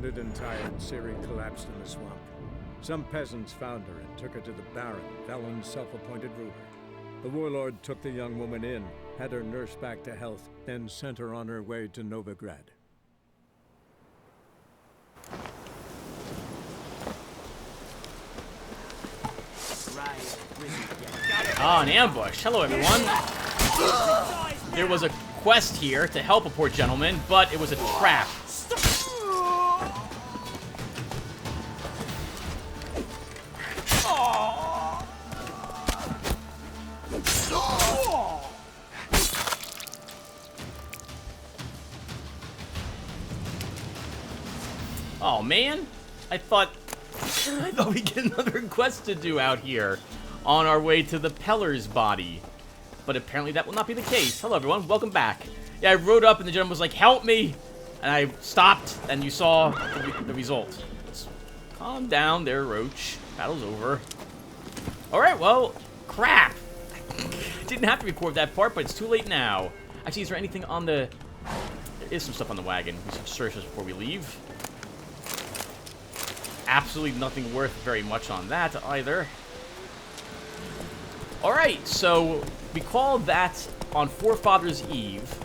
Wounded and tired, Ciri collapsed in the swamp. Some peasants found her and took her to the Baron, Velen's self-appointed ruler. The warlord took the young woman in, had her nursed back to health, then sent her on her way to Novigrad. Ah, an ambush. Hello, everyone. There was a quest here to help a poor gentleman, but it was a trap. Oh man, I thought we get another quest to do out here on our way to the Peller's body. But apparently that will not be the case. Hello everyone, welcome back. Yeah, I rode up and the gentleman was like, help me! And I stopped and you saw the result. Let's calm down there, Roach. Battle's over. Alright, well, crap. Didn't have to record that part, but it's too late now. Actually, is there anything on the... There is some stuff on the wagon. We should search this before we leave. Absolutely nothing worth very much on that either. Alright, so recall that on Forefathers' Eve,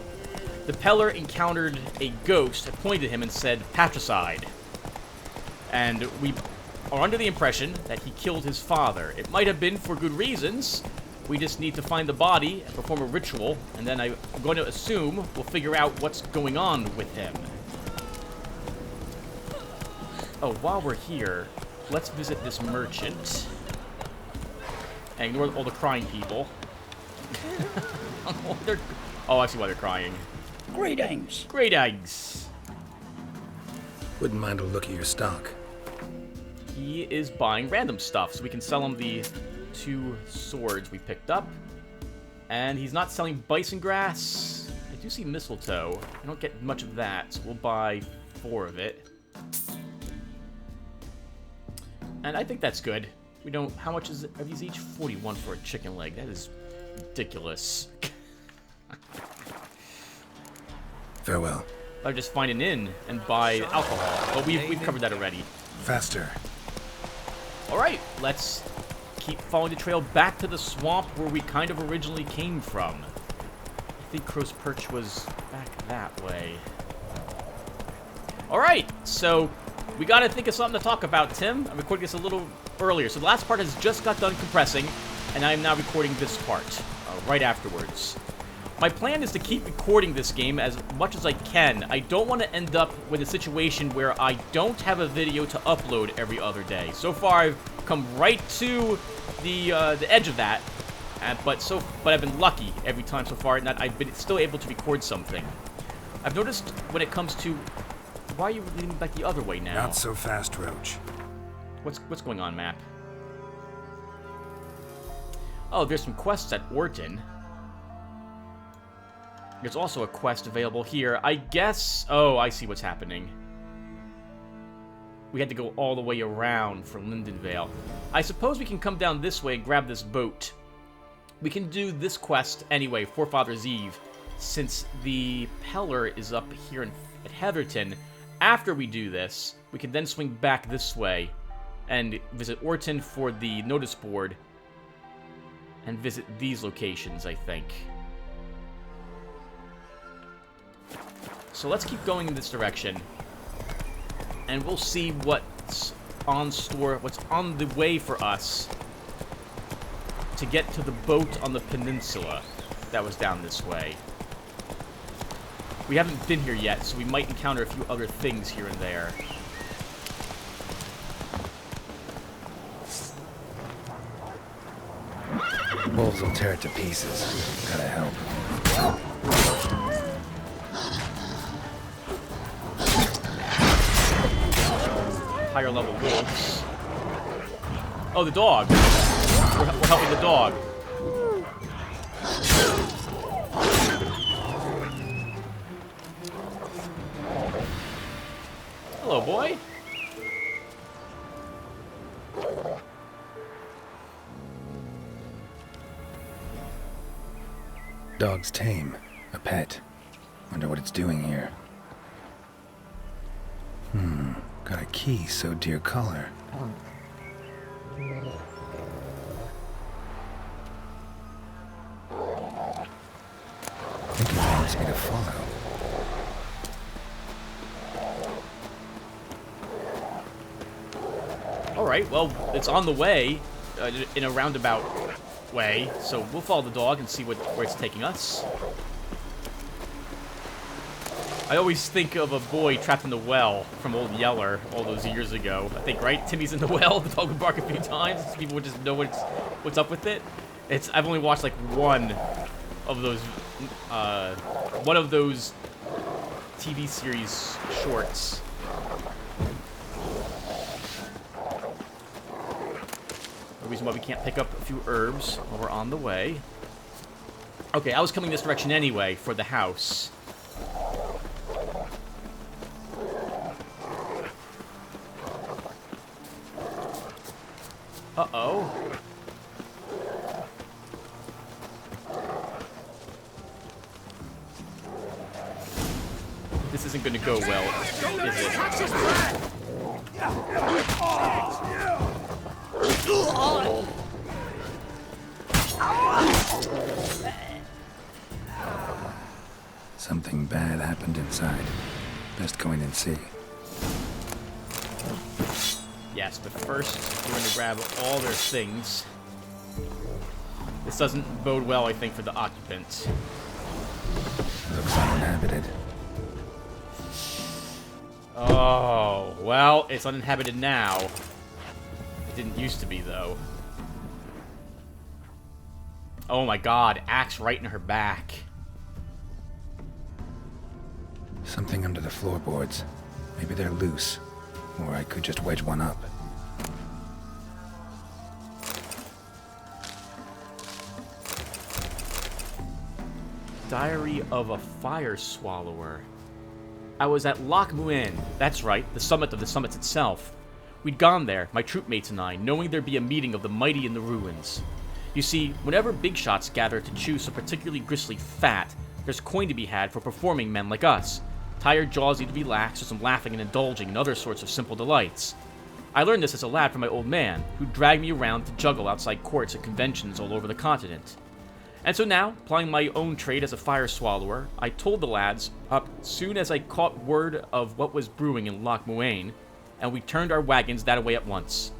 the Peller encountered a ghost that pointed at him and said, patricide. And we are under the impression that he killed his father. It might have been for good reasons. We just need to find the body and perform a ritual, and then I'm going to assume we'll figure out what's going on with him. Oh, while we're here, let's visit this merchant. And ignore all the crying people. Oh, I see why they're crying. Greetings. Greetings. Wouldn't mind a look at your stock. He is buying random stuff, so we can sell him the 2 swords we picked up. And he's not selling bison grass. I do see mistletoe. I don't get much of that, so we'll buy 4 of it. And I think that's good. We don't... How much is it? Are these each? 41 for a chicken leg. That is ridiculous. Farewell. I'll just find an inn and buy alcohol. But we've covered that already. Faster. Alright, let's keep following the trail back to the swamp where we kind of originally came from. I think Crow's Perch was back that way. Alright, so we gotta think of something to talk about, Tim. I'm recording this a little earlier. So the last part has just got done compressing, and I am now recording this part right afterwards. My plan is to keep recording this game as much as I can. I don't want to end up with a situation where I don't have a video to upload every other day. So far, I've come right to the edge of that, but I've been lucky every time so far in that I've been still able to record something. I've noticed when it comes to... Why are you leaning back the other way now? Not so fast, Roach. What's going on, map? Oh, there's some quests at Orton. There's also a quest available here. I guess... Oh, I see what's happening. We had to go all the way around for Lindenvale. I suppose we can come down this way and grab this boat. We can do this quest anyway, Forefathers' Eve, since the Peller is up here at Heatherton. After we do this, we can then swing back this way and visit Orton for the notice board and visit these locations, I think. So let's keep going in this direction, and we'll see what's on store, what's on the way for us to get to the boat on the peninsula that was down this way. We haven't been here yet, so we might encounter a few other things here and there. Wolves will tear it to pieces. Gotta help. Higher level wolves. Oh, the dog. We're helping the dog. Hello, boy. Dog's tame. A pet. Wonder what it's doing here. Got a key so dear color. I think it wants me to follow. Alright, well, it's on the way, in a roundabout way, so we'll follow the dog and see where it's taking us. I always think of a boy trapped in the well from Old Yeller all those years ago. I think, right? Timmy's in the well, the dog would bark a few times, people would just know what's up with it. I've only watched like one of those TV series shorts. The reason why we can't pick up a few herbs while we're on the way. Okay, I was coming this direction anyway for the house. Uh-oh. This isn't gonna go well, is it? Something bad happened inside. Best go in and see. Yes, but first, we're going to grab all their things. This doesn't bode well, I think, for the occupants. Looks uninhabited. Oh, well, it's uninhabited now. It didn't used to be, though. Oh my god, axe right in her back. Something under the floorboards. Maybe they're loose. Or I could just wedge one up. Diary of a Fire Swallower. I was at Loch Muin. That's right, the summit of the summits itself. We'd gone there, my troopmates and I, knowing there'd be a meeting of the mighty in the ruins. You see, whenever big shots gather to chew some particularly gristly fat, there's coin to be had for performing men like us. Tired jaws need to be laxed, or some laughing and indulging in other sorts of simple delights. I learned this as a lad from my old man, who dragged me around to juggle outside courts and conventions all over the continent. And so now, plying my own trade as a fire swallower, I told the lads up soon as I caught word of what was brewing in Loch Muin, and we turned our wagons that way at once.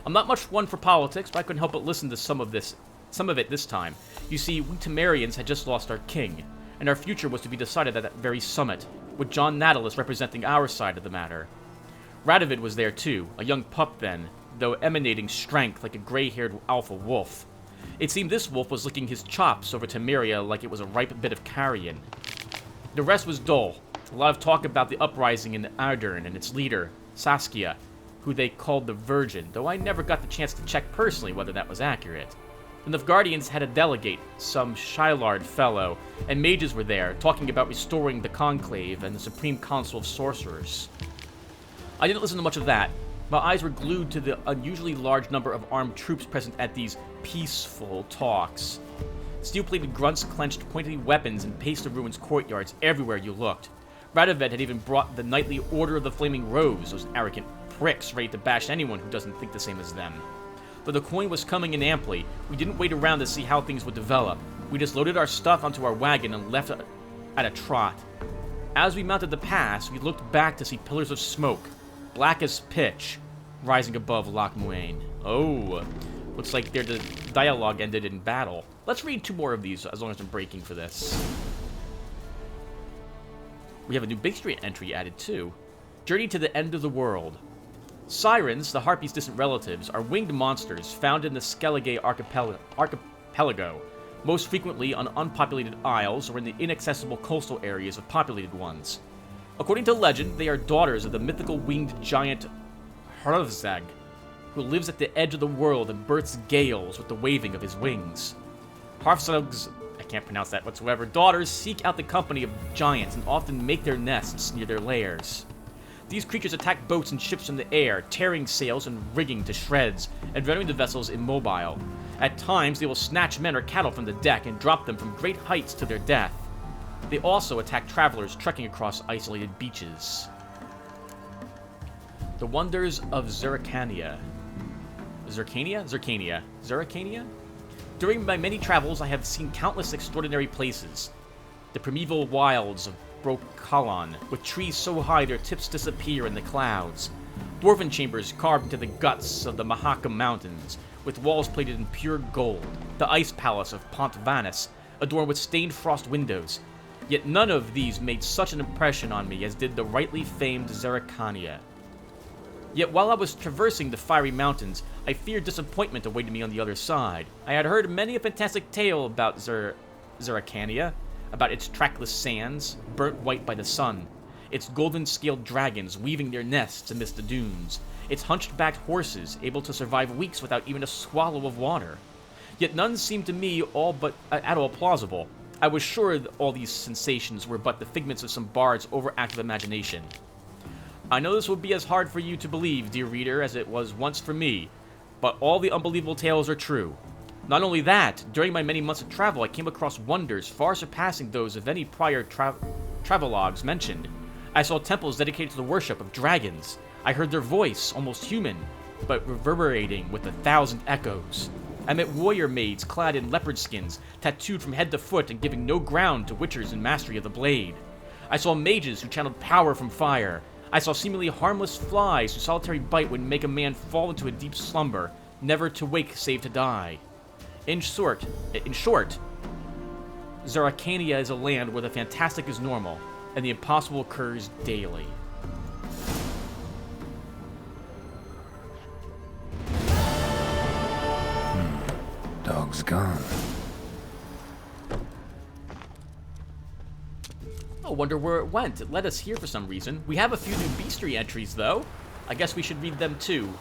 I'm not much one for politics, but I couldn't help but listen to some of it this time. You see, we Temerians had just lost our king, and our future was to be decided at that very summit, with John Natulus representing our side of the matter. Radovid was there too, a young pup then, though emanating strength like a gray-haired alpha wolf. It seemed this wolf was licking his chops over Temeria like it was a ripe bit of carrion. The rest was dull. A lot of talk about the uprising in Ardern and its leader, Saskia, who they called the Virgin, though I never got the chance to check personally whether that was accurate. The Nilfgaardians had a delegate, some Shylard fellow, and mages were there, talking about restoring the Conclave and the Supreme Council of Sorcerers. I didn't listen to much of that. My eyes were glued to the unusually large number of armed troops present at these peaceful talks. Steel-plated grunts clenched pointy weapons and paced the ruins' courtyards everywhere you looked. Radovid had even brought the knightly Order of the Flaming Rose, those arrogant pricks ready to bash anyone who doesn't think the same as them. Though the coin was coming in amply, we didn't wait around to see how things would develop. We just loaded our stuff onto our wagon and left at a trot. As we mounted the pass, we looked back to see pillars of smoke, black as pitch, rising above Loch Muin. Oh, looks like the dialogue ended in battle. Let's read 2 more of these, as long as I'm breaking for this. We have a new Big Street entry added too. Journey to the End of the World. Sirens, the Harpies' distant relatives, are winged monsters found in the Skellige archipelago, most frequently on unpopulated isles or in the inaccessible coastal areas of populated ones. According to legend, they are daughters of the mythical winged giant Hrvzag, who lives at the edge of the world and births gales with the waving of his wings. Hrvzag's, I can't pronounce that whatsoever, daughters seek out the company of giants and often make their nests near their lairs. These creatures attack boats and ships in the air, tearing sails and rigging to shreds, and rendering the vessels immobile. At times, they will snatch men or cattle from the deck and drop them from great heights to their death. They also attack travelers trekking across isolated beaches. The Wonders of Zeracania. Zeracania? During my many travels, I have seen countless extraordinary places. The primeval wilds of Brokalan, with trees so high their tips disappear in the clouds. Dwarven chambers carved into the guts of the Mahakam Mountains, with walls plated in pure gold. The ice palace of Pont Vanis, adorned with stained frost windows. Yet none of these made such an impression on me as did the rightly famed Zeracania. Yet while I was traversing the fiery mountains, I feared disappointment awaited me on the other side. I had heard many a fantastic tale about Zeracania, about its trackless sands, burnt white by the sun, its golden-scaled dragons weaving their nests amidst the dunes, its hunchbacked horses able to survive weeks without even a swallow of water. Yet none seemed to me at all plausible. I was sure that all these sensations were but the figments of some bard's overactive imagination. I know this will be as hard for you to believe, dear reader, as it was once for me, but all the unbelievable tales are true. Not only that, during my many months of travel, I came across wonders far surpassing those of any prior travelogues mentioned. I saw temples dedicated to the worship of dragons. I heard their voice, almost human, but reverberating with 1,000 echoes. I met warrior maids clad in leopard skins, tattooed from head to foot and giving no ground to witchers in mastery of the blade. I saw mages who channeled power from fire. I saw seemingly harmless flies whose solitary bite would make a man fall into a deep slumber, never to wake save to die. In short, Zeracania is a land where the fantastic is normal, and the impossible occurs daily. Dog's gone. I wonder where it went. It led us here for some reason. We have a few new bestiary entries, though. I guess we should read them, too.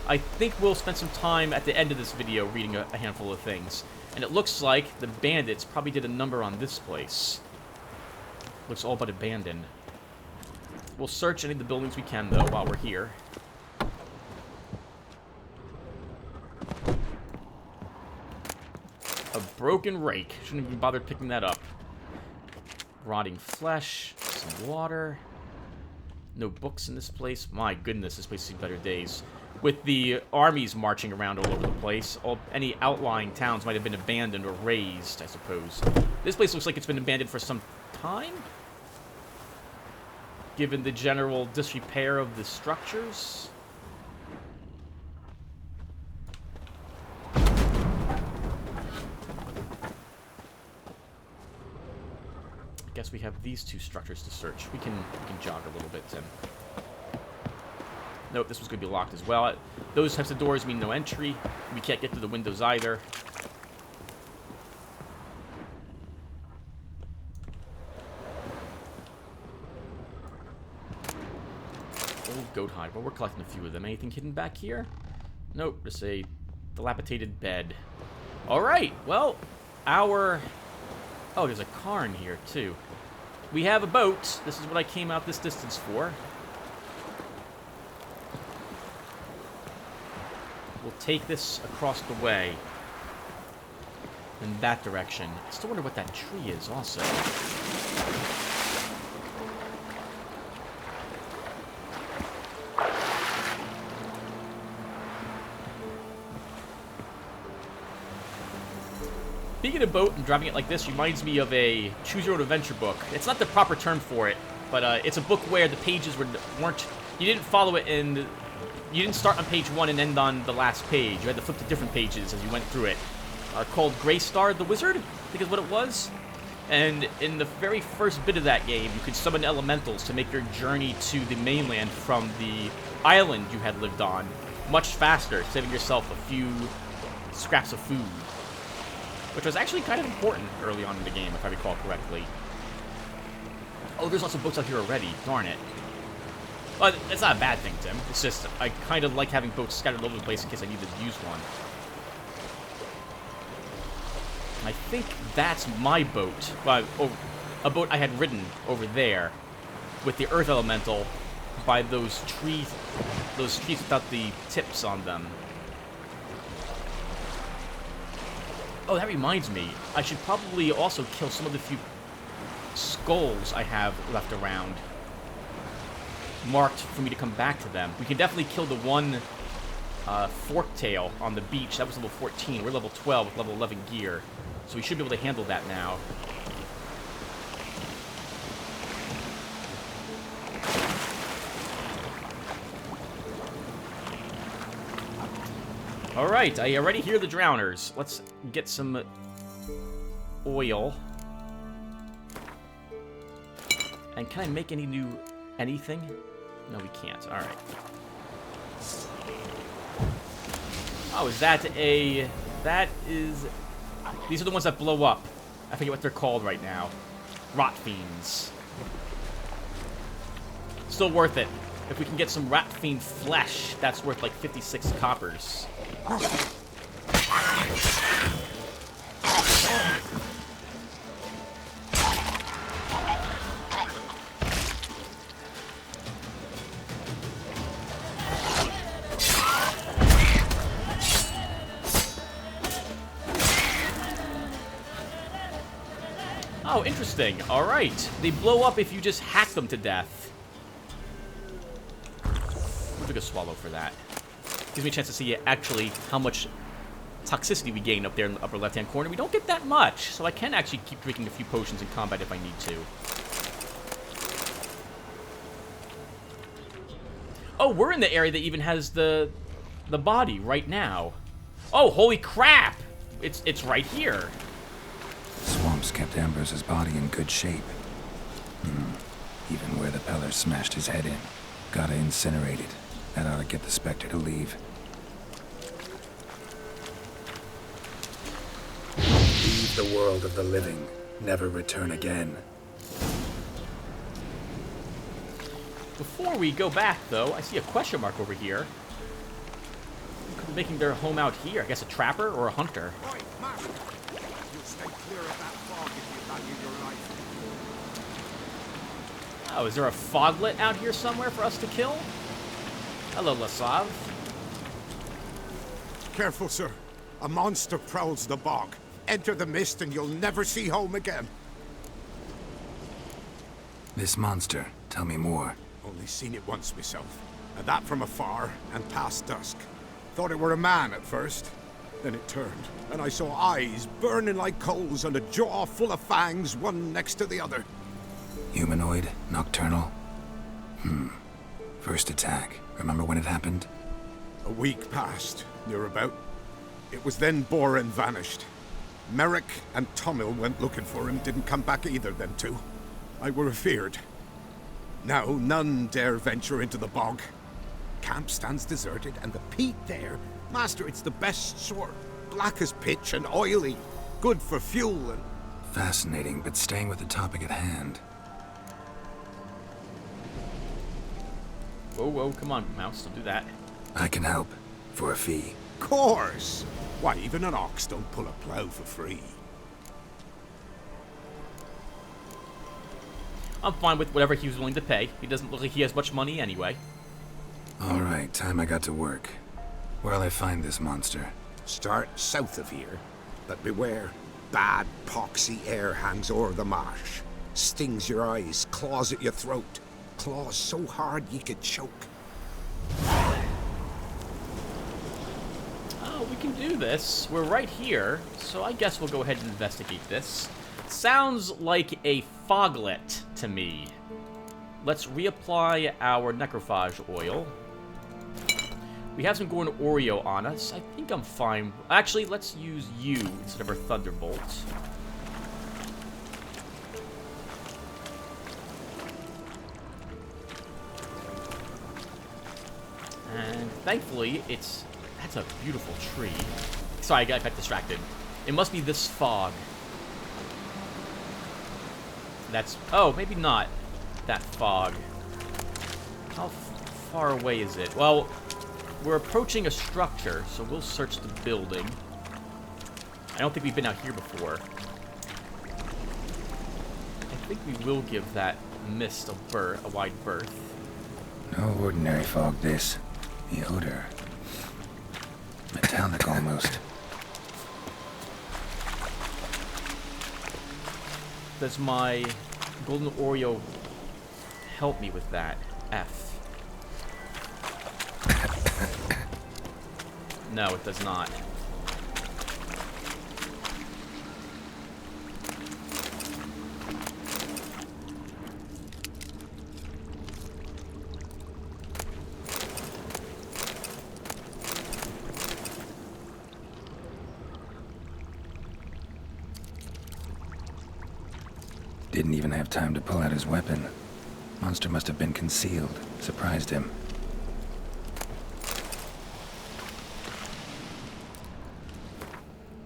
I think we'll spend some time at the end of this video reading a handful of things. And it looks like the bandits probably did a number on this place. Looks all but abandoned. We'll search any of the buildings we can, though, while we're here. A broken rake. Shouldn't even bother picking that up. Rotting flesh, some water. No books in this place. My goodness, this place has seen better days. With the armies marching around all over the place, any outlying towns might have been abandoned or razed, I suppose. This place looks like it's been abandoned for some time, given the general disrepair of the structures. I guess we have these two structures to search. We can jog a little bit, Tim. Nope, this was going to be locked as well. Those types of doors mean no entry. We can't get to the windows either. Old goat hide. Well, we're collecting a few of them. Anything hidden back here? Nope, just a dilapidated bed. Alright, well, oh, there's a cairn here, too. We have a boat. This is what I came out this distance for. We'll take this across the way. In that direction. I still wonder what that tree is, also. Speaking of boat and driving it like this reminds me of a choose-your-own-adventure book. It's not the proper term for it, but it's a book where the pages weren't... You didn't follow it in... You didn't start on page 1 and end on the last page. You had to flip to different pages as you went through it. Called Greystar the Wizard, I think is what it was. And in the very first bit of that game, you could summon elementals to make your journey to the mainland from the island you had lived on much faster, saving yourself a few scraps of food. Which was actually kind of important early on in the game, if I recall correctly. Oh, there's lots of boats out here already. Darn it. But it's not a bad thing, Tim. It's just, I kind of like having boats scattered all over the place in case I need to use one. I think that's my boat. Well, a boat I had ridden over there with the Earth Elemental by those trees without the tips on them. Oh, that reminds me. I should probably also kill some of the few skulls I have left around. marked for me to come back to them. We can definitely kill the one forktail on the beach. That was level 14. We're level 12 with level 11 gear. So we should be able to handle that now. Alright, I already hear the drowners. Let's get some oil. And can I make any new anything? No, we can't. Alright. Oh, is that a... That is... These are the ones that blow up. I forget what they're called right now. Rot fiends. Still worth it. If we can get some rat fiend flesh, that's worth like 56 coppers. Oh, interesting. Alright. They blow up if you just hack them to death. We'll take a swallow for that. Gives me a chance to see actually how much toxicity we gain up there in the upper left-hand corner. We don't get that much, so I can actually keep drinking a few potions in combat if I need to. Oh, we're in the area that even has the body right now. Oh, holy crap! It's right here. The swamps kept Ambrose's body in good shape. Even where the Peller smashed his head in. Gotta incinerate it. That ought to get the Spectre to leave. Leave the world of the living. Never return again. Before we go back, though, I see a question mark over here. Making their home out here. I guess a trapper or a hunter. Right, Master. You'll stay clear of that fog if you value your life. Oh, is there a foglet out here somewhere for us to kill? Hello, Lasav. Careful, sir. A monster prowls the bog. Enter the mist and you'll never see home again. This monster, tell me more. Only seen it once myself. And that from afar and past dusk. Thought it were a man at first. Then it turned, and I saw eyes burning like coals and a jaw full of fangs, one next to the other. Humanoid? Nocturnal? First attack. Remember when it happened? A week passed, near about. It was then Boren vanished. Merrick and Tomil went looking for him, didn't come back either, them two. I were afeard. Now none dare venture into the bog. Camp stands deserted, and the peat there, Master, it's the best sort. Black as pitch and oily. Good for fuel and... Fascinating, but staying with the topic at hand. Whoa, whoa, come on, mouse, don't do that. I can help. For a fee. Course! Why, even an ox don't pull a plow for free. I'm fine with whatever he was willing to pay. He doesn't look like he has much money anyway. Alright, time I got to work. Where'll I find this monster? Start south of here, but beware. Bad, poxy air hangs o'er the marsh. Stings your eyes, claws at your throat. Claws so hard you could choke. Oh, we can do this. We're right here, so I guess we'll go ahead and investigate this. Sounds like a foglet to me. Let's reapply our necrophage oil. We have some Gorn Oreo on us. I think I'm fine. Actually, let's use you instead of our Thunderbolt. And thankfully, that's a beautiful tree. Sorry, I got distracted. It must be this fog. That's... Oh, maybe not that fog. How far away is it? Well, we're approaching a structure, so we'll search the building. I don't think we've been out here before. I think we will give that mist a wide berth. No ordinary fog, this. The odor. Metallic almost. Does my golden Oreo help me with that? F. No, it does not. Didn't even have time to pull out his weapon. Monster must have been concealed. Surprised him.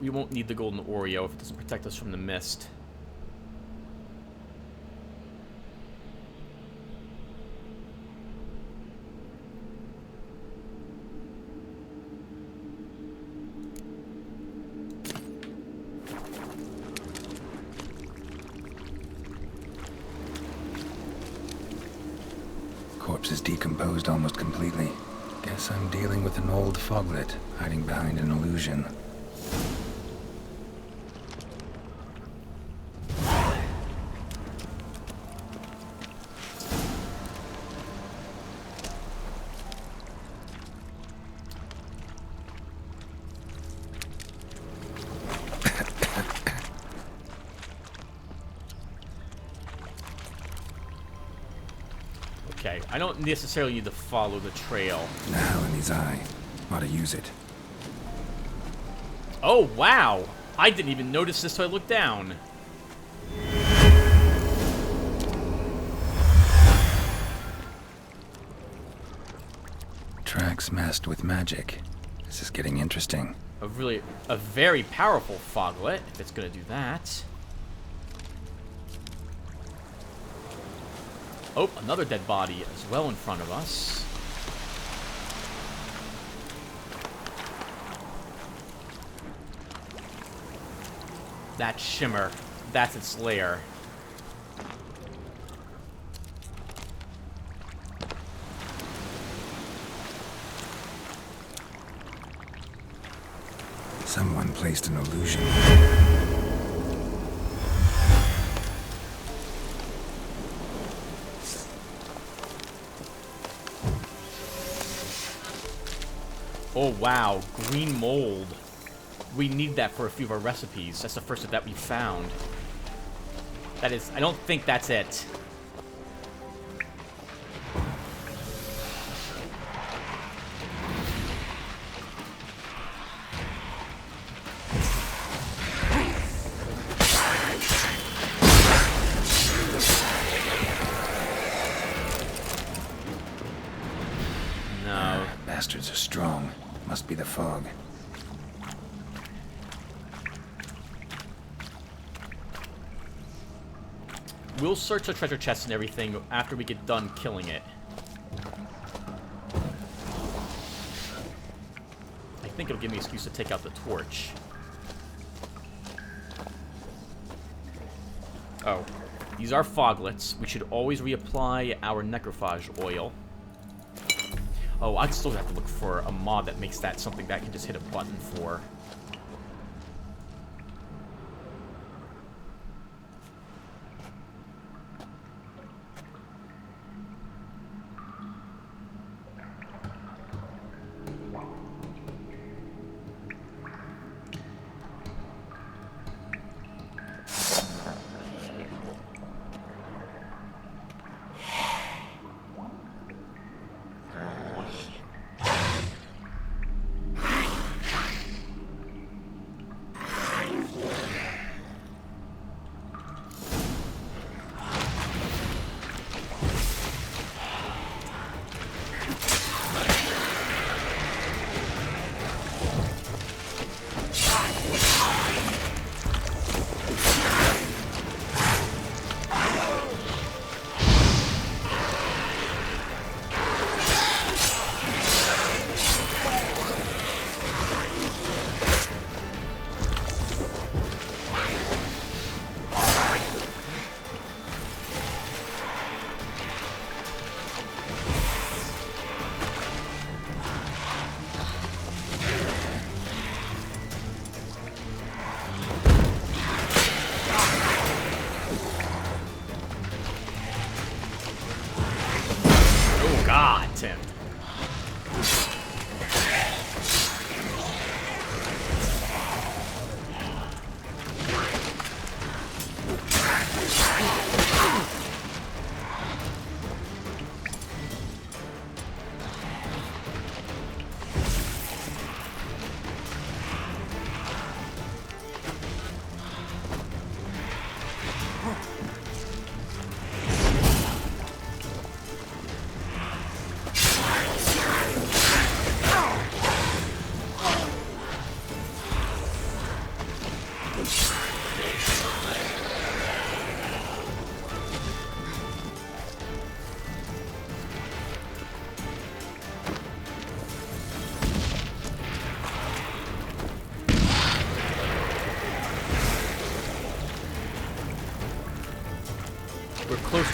We won't need the golden Oreo if it doesn't protect us from the mist. Corpse is decomposed almost completely. Guess I'm dealing with an old foglet, hiding behind an illusion. Okay, I don't necessarily need to follow the trail. Now in his eye. Ought to use it. Oh, wow! I didn't even notice this till I looked down. Tracks masked with magic. This is getting interesting. A very powerful foglet, if it's gonna do that. Oh, another dead body as well in front of us. That shimmer, that's its lair. Someone placed an illusion. Oh wow, green mold. We need that for a few of our recipes. That's the first of that we found. That is, I don't think that's it. No. Bastards are strong. Must be the fog. We'll search the treasure chests and everything after we get done killing it. I think it'll give me an excuse to take out the torch. Oh. These are foglets. We should always reapply our necrophage oil. Oh, I'd still have to look for a mod that makes that something that I can just hit a button for.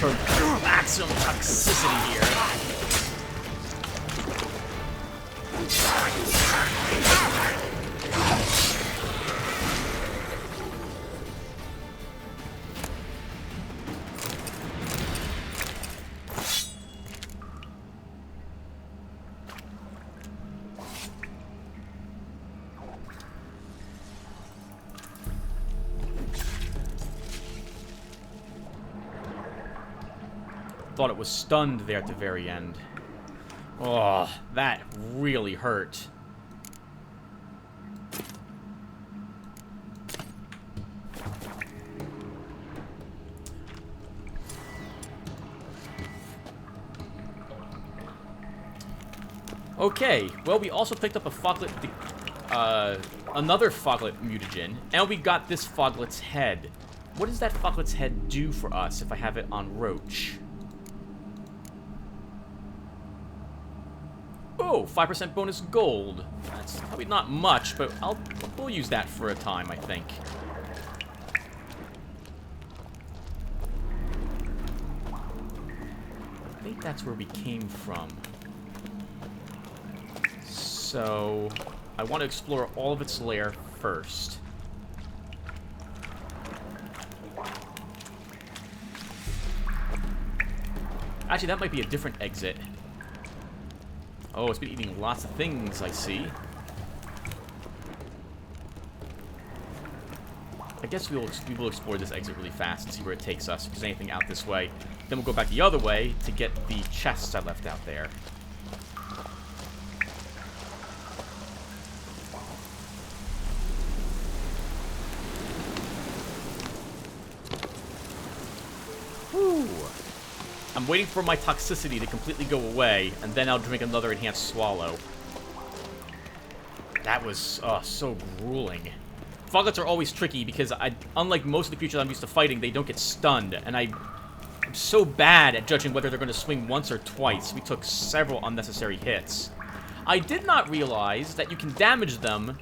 used her maximum toxicity here. Thought it was stunned there at the very end. Oh, that really hurt. Okay, well, we also picked up a foglet, another foglet mutagen, and we got this foglet's head. What does that foglet's head do for us if I have it on Roach? Oh, 5% bonus gold. That's probably not much, but we'll use that for a time, I think. I think that's where we came from. So, I want to explore all of its lair first. Actually, that might be a different exit. Oh, it's been eating lots of things, I see. I guess we will explore this exit really fast and see where it takes us. If there's anything out this way, then we'll go back the other way to get the chests I left out there. Whew. I'm waiting for my toxicity to completely go away, and then I'll drink another enhanced swallow. That was, so grueling. Foglets are always tricky because, unlike most of the creatures I'm used to fighting, they don't get stunned, and I'm so bad at judging whether they're going to swing once or twice. We took several unnecessary hits. I did not realize that you can damage them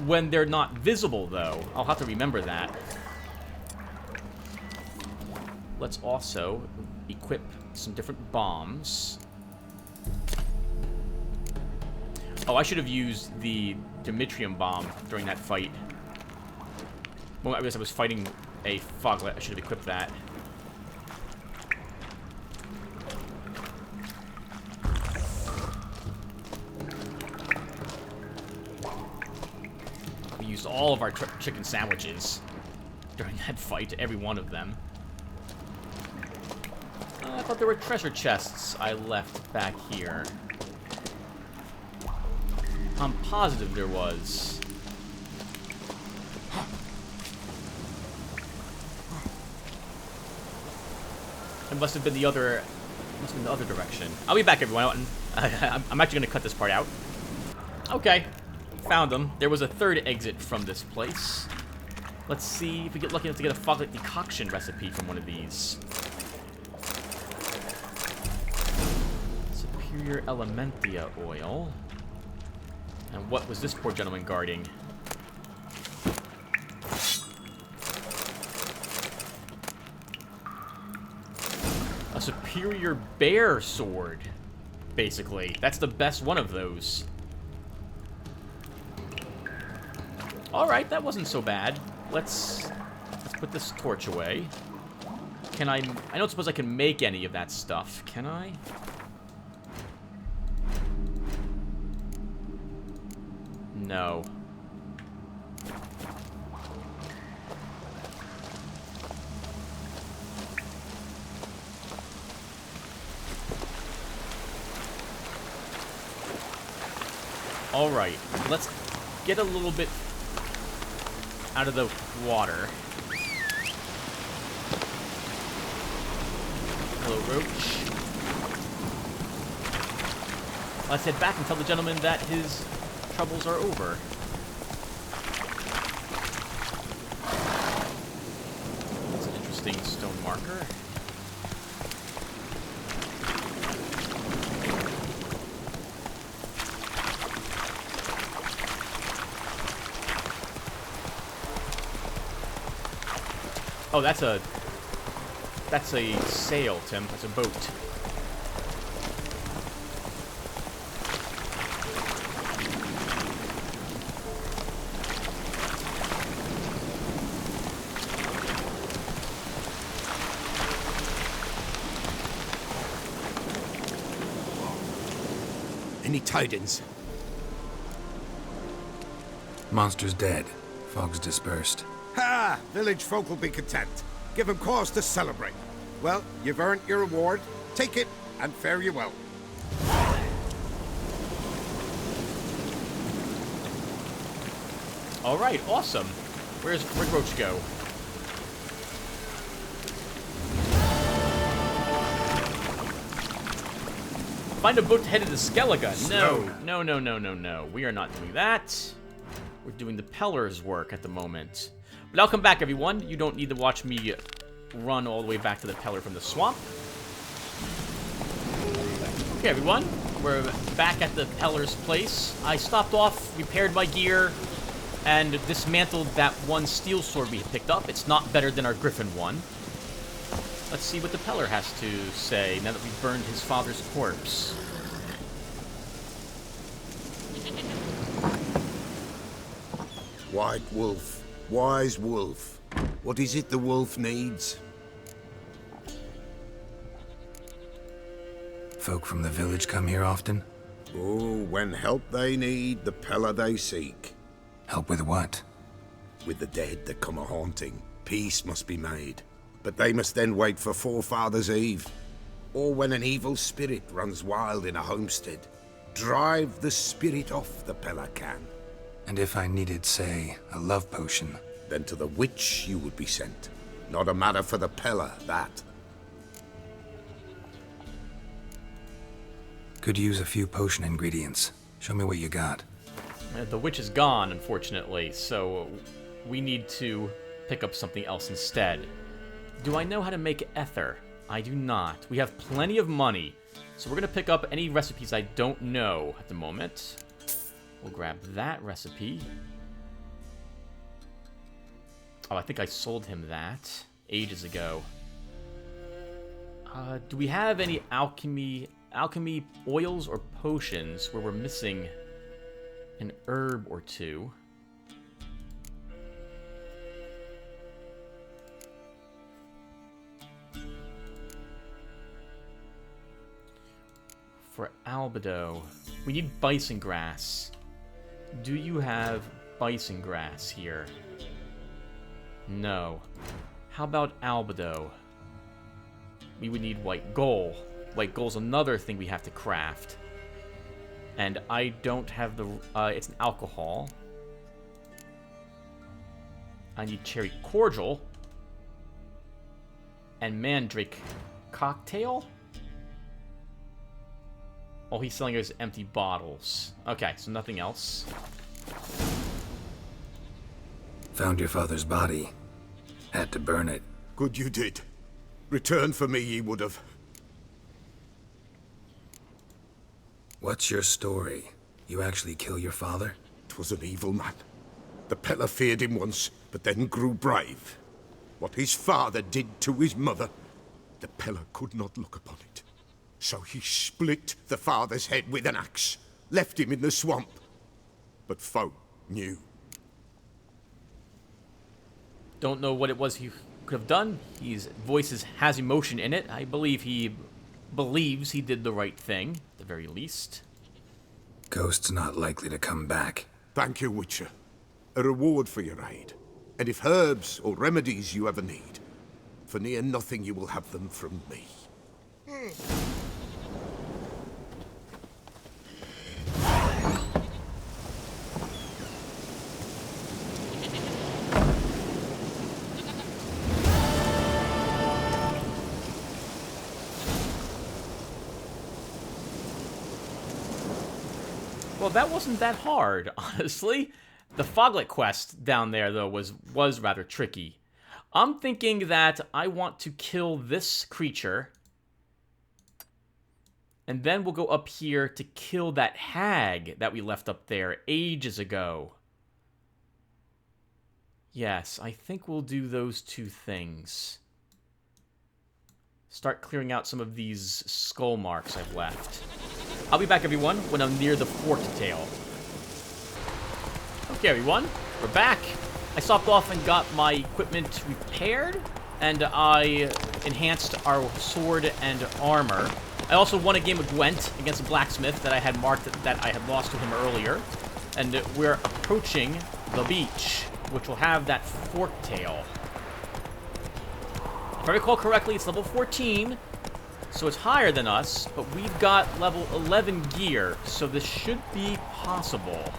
when they're not visible, though. I'll have to remember that. Let's also equip some different bombs. Oh, I should have used the Demetrium bomb during that fight. Well, I guess I was fighting a foglet. I should have equipped that. We used all of our chicken sandwiches during that fight, every one of them. I thought there were treasure chests I left back here. I'm positive there was. It must have been the other. Must have been the other direction. I'll be back, everyone. I'm actually going to cut this part out. Okay, found them. There was a third exit from this place. Let's see if we get lucky enough to get a foglet decoction recipe from one of these. Superior Elementia oil. And what was this poor gentleman guarding? A superior bear sword, basically. That's the best one of those. Alright, that wasn't so bad. Let's put this torch away. Can I don't suppose I can make any of that stuff, can I? No. Alright, let's get a little bit out of the water. Hello, Roach. Let's head back and tell the gentleman that his troubles are over. That's an interesting stone marker. Oh, that's That's a sail, Tim. That's a boat. Any tidings? Monster's dead. Fog's dispersed. Ha! Village folk will be content. Give them cause to celebrate. Well, you've earned your reward. Take it, and fare you well. Alright, awesome. Where'd Roach go? Find a boat headed to Skellige. No. We are not doing that. We're doing the Peller's work at the moment. But I'll come back, everyone. You don't need to watch me run all the way back to the Peller from the swamp. Okay, everyone. We're back at the Peller's place. I stopped off, repaired my gear, and dismantled that one steel sword we picked up. It's not better than our Griffin one. Let's see what the Peller has to say now that we've burned his father's corpse. White wolf, wise wolf. What is it the wolf needs? Folk from the village come here often? Oh, when help they need, the Peller they seek. Help with what? With the dead that come a-haunting, peace must be made. But they must then wait for Forefathers' Eve. Or when an evil spirit runs wild in a homestead. Drive the spirit off, the Peller can. And if I needed, say, a love potion? Then to the witch you would be sent. Not a matter for the Peller, that. Could use a few potion ingredients. Show me what you got. The witch is gone, unfortunately, so we need to pick up something else instead. Do I know how to make ether? I do not. We have plenty of money, so we're going to pick up any recipes I don't know at the moment. We'll grab that recipe. Oh, I think I sold him that ages ago. Do we have any alchemy oils or potions where we're missing an herb or two? For albedo, we need bison grass. Do you have bison grass here? No. How about albedo? We would need white gold. White gold's another thing we have to craft. And I don't have the... it's an alcohol. I need cherry cordial. And mandrake cocktail? All he's selling is empty bottles. Okay, so nothing else. Found your father's body. Had to burn it. Good you did. Return for me ye would have. What's your story? You actually kill your father? 'Twas an evil man. The Peller feared him once, but then grew brave. What his father did to his mother, the Peller could not look upon it. So he split the father's head with an axe, left him in the swamp. But folk knew. Don't know what it was he could have done. His voice has emotion in it. I believe he believes he did the right thing, at the very least. Ghost's not likely to come back. Thank you, Witcher. A reward for your aid. And if herbs or remedies you ever need, for near nothing you will have them from me. Well, that wasn't that hard, honestly. The Foglet quest down there, though, was rather tricky. I'm thinking that I want to kill this creature, and then we'll go up here to kill that hag that we left up there ages ago. Yes, I think we'll do those two things. start clearing out some of these skull marks I've left. I'll be back, everyone, when I'm near the forked tail. Okay, everyone, we're back. I stopped off and got my equipment repaired, and I enhanced our sword and armor. I also won a game of Gwent against a blacksmith that I had marked that I had lost to him earlier. And we're approaching the beach, which will have that forked tail. If I recall correctly, it's level 14, so it's higher than us, but we've got level 11 gear, so this should be possible.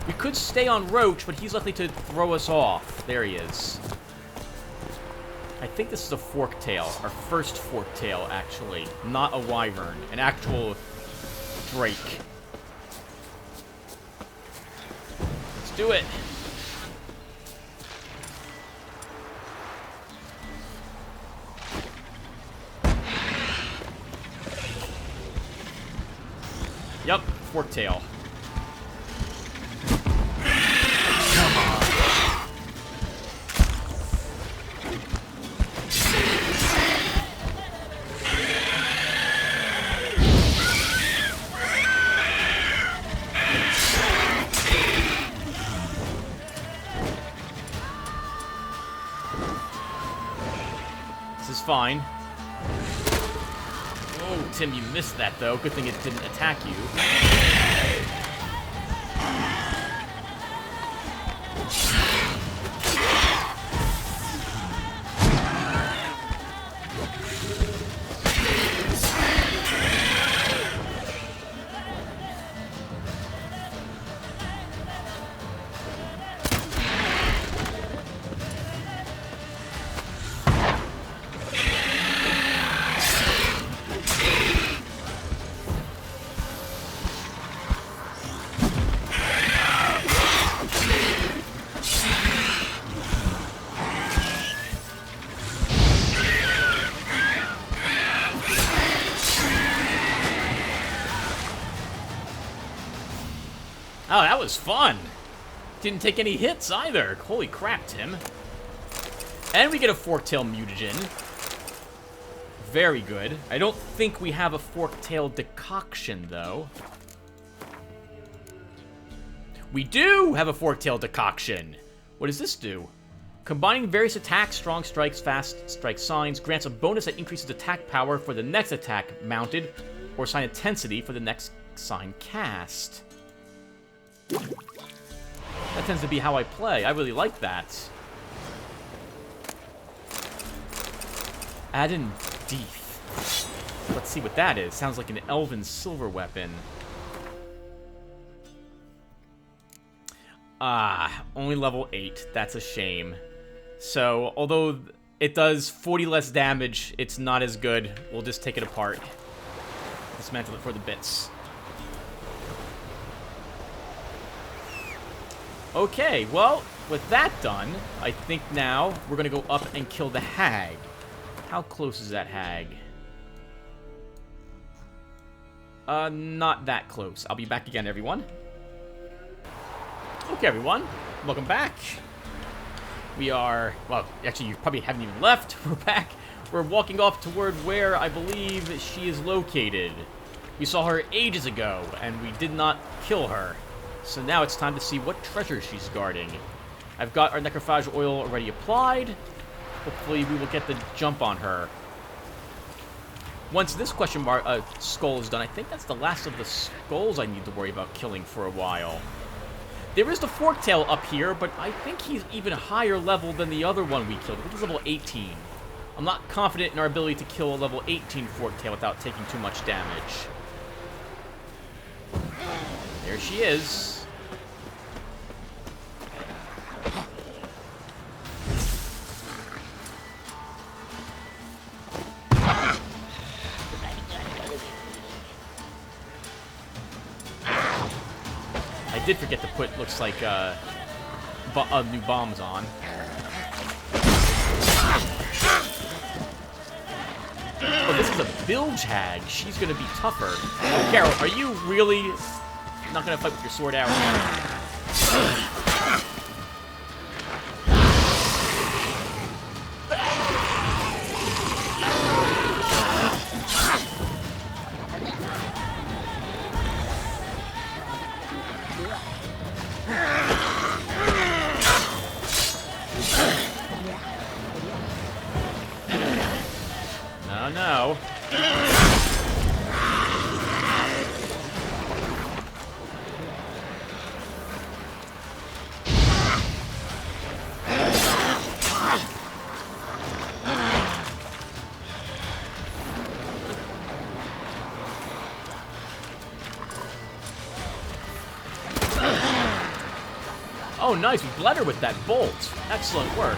We could stay on Roach, but he's likely to throw us off. There he is. I think this is a forked tail. Our first forked tail, actually. Not a wyvern. An actual drake. Let's do it. Yep, forked tail. Fine. Oh, Tim, you missed that, though. Good thing it didn't attack you. Oh, that was fun. Didn't take any hits either. Holy crap, Tim. And we get a fork-tail mutagen. Very good. I don't think we have a fork-tail decoction, though. We do have a fork-tail decoction. What does this do? Combining various attacks, strong strikes, fast strike signs, grants a bonus that increases attack power for the next attack mounted, or sign intensity for the next sign cast. That tends to be how I play. I really like that. Add in Deeth. Let's see what that is. Sounds like an elven silver weapon. Ah, only level 8. That's a shame. So, although it does 40 less damage, it's not as good. We'll just take it apart. Dismantle it for the bits. Okay, well, with that done, I think now we're going to go up and kill the hag. How close is that hag? Not that close. I'll be back again, everyone. Okay, everyone. Welcome back. We are... Well, actually, you probably haven't even left. We're back. We're walking off toward where I believe she is located. We saw her ages ago, and we did not kill her. So now it's time to see what treasure she's guarding. I've got our necrophage oil already applied. Hopefully we will get the jump on her. Once this question mark skull is done, I think that's the last of the skulls I need to worry about killing for a while. There is the forktail up here, but I think he's even higher level than the other one we killed. I think he's level 18. I'm not confident in our ability to kill a level 18 forktail without taking too much damage. There she is. I did forget to put, looks like, new bombs on. Oh, this is a bilge hag. She's gonna be tougher. Oh, Geralt, are you really not gonna fight with your sword out? No, no. Oh, nice. We bled her with that bolt. Excellent work.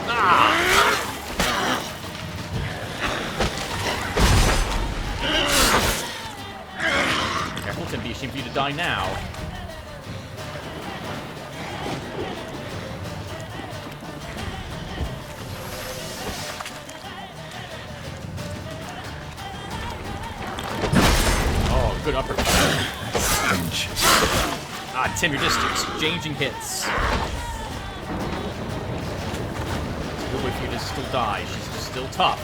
Ah! Careful, it's gonna be a shame for you to die now. Oh, good uppercut. Ah, Tim, you're just exchanging hits. It's a good way for you to still die. She's still tough.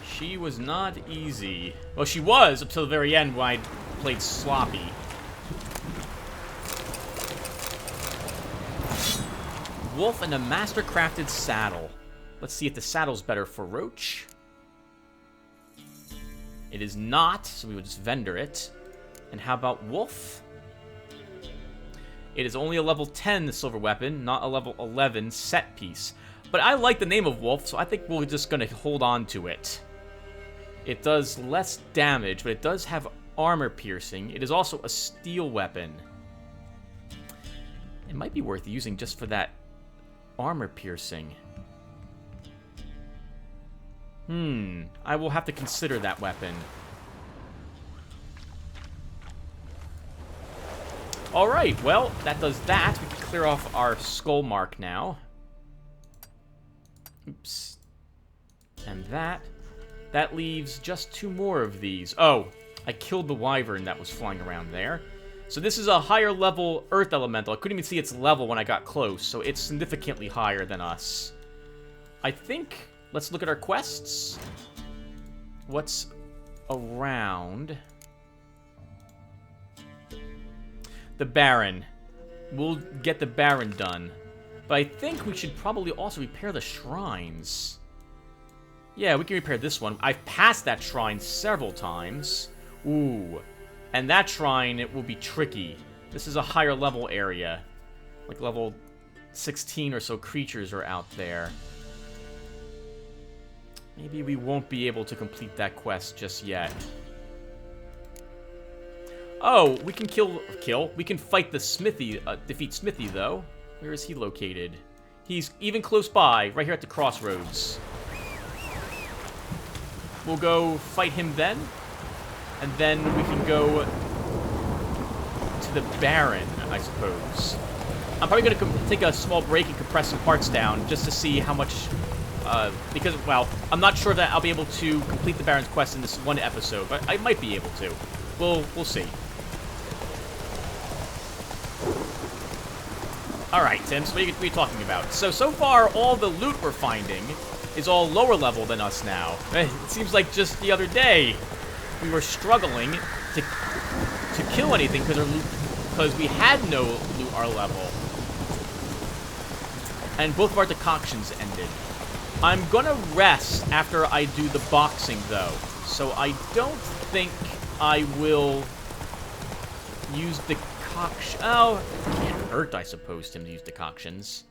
She was not easy. Well, she was up till the very end when I played sloppy. Wolf and a master-crafted saddle. Let's see if the saddle's better for Roach. It is not, so we will just vendor it. And how about Wolf? It is only a level 10 silver weapon, not a level 11 set piece. But I like the name of Wolf, so I think we're just going to hold on to it. It does less damage, but it does have armor piercing. It is also a steel weapon. It might be worth using just for that armor piercing. I will have to consider that weapon. Alright, well, that does that. We can clear off our skull mark now. Oops. And that leaves just 2 more of these. Oh, I killed the wyvern that was flying around there. So this is a higher level earth elemental. I couldn't even see its level when I got close, so it's significantly higher than us. I think, let's look at our quests. What's around? The Baron. We'll get the Baron done. But I think we should probably also repair the shrines. Yeah, we can repair this one. I've passed that shrine several times. Ooh. And that shrine, it will be tricky. This is a higher level area. Like level 16 or so creatures are out there. Maybe we won't be able to complete that quest just yet. Oh, we can we can fight the Smithy, defeat Smithy though. Where is he located? He's even close by, right here at the crossroads. We'll go fight him then. And then we can go to the Baron, I suppose. I'm probably going to take a small break and compress some parts down just to see how much... because, well, I'm not sure that I'll be able to complete the Baron's quest in this one episode, but I might be able to. We'll see. Alright, Tim, so what are you talking about? So far, all the loot we're finding is all lower level than us now. It seems like just the other day... we were struggling to kill anything because we had no loot our level. And both of our decoctions ended. I'm gonna rest after I do the boxing though. So I don't think I will use decoction. Oh, it can't hurt, I suppose, Tim, to use decoctions.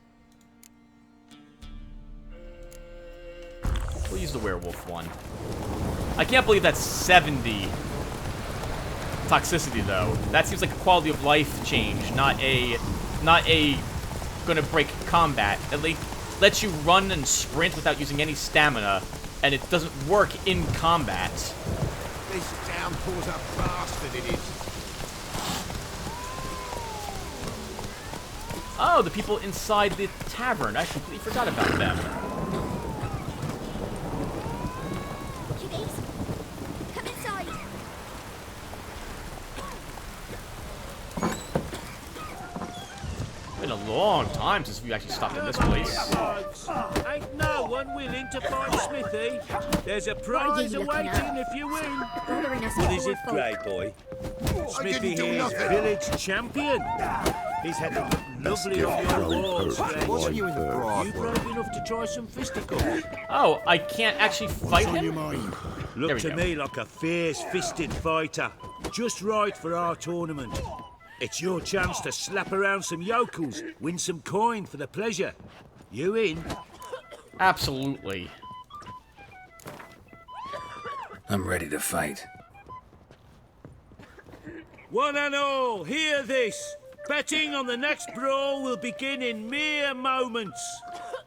We'll use the werewolf one. I can't believe that's 70 toxicity, though. That seems like a quality of life change, not a gonna break combat. It lets you run and sprint without using any stamina, and it doesn't work in combat. This downpour's a bastard, it is. Oh, the people inside the tavern. I completely forgot about them. long time since we actually stopped in this place. Ain't no one willing to fight Smithy. There's a prize awaiting if you win. What is it, Grey Boy? Smithy here's village champion. He's had a lovely on your awards, friend. What's you in the broad? You brave enough to try some fisticuffs? Oh, I can't actually fight him? Look to me like a fierce-fisted fighter. Just right for our tournament. It's your chance to slap around some yokels, win some coin for the pleasure. You in? Absolutely. I'm ready to fight. One and all, hear this. Betting on the next brawl will begin in mere moments.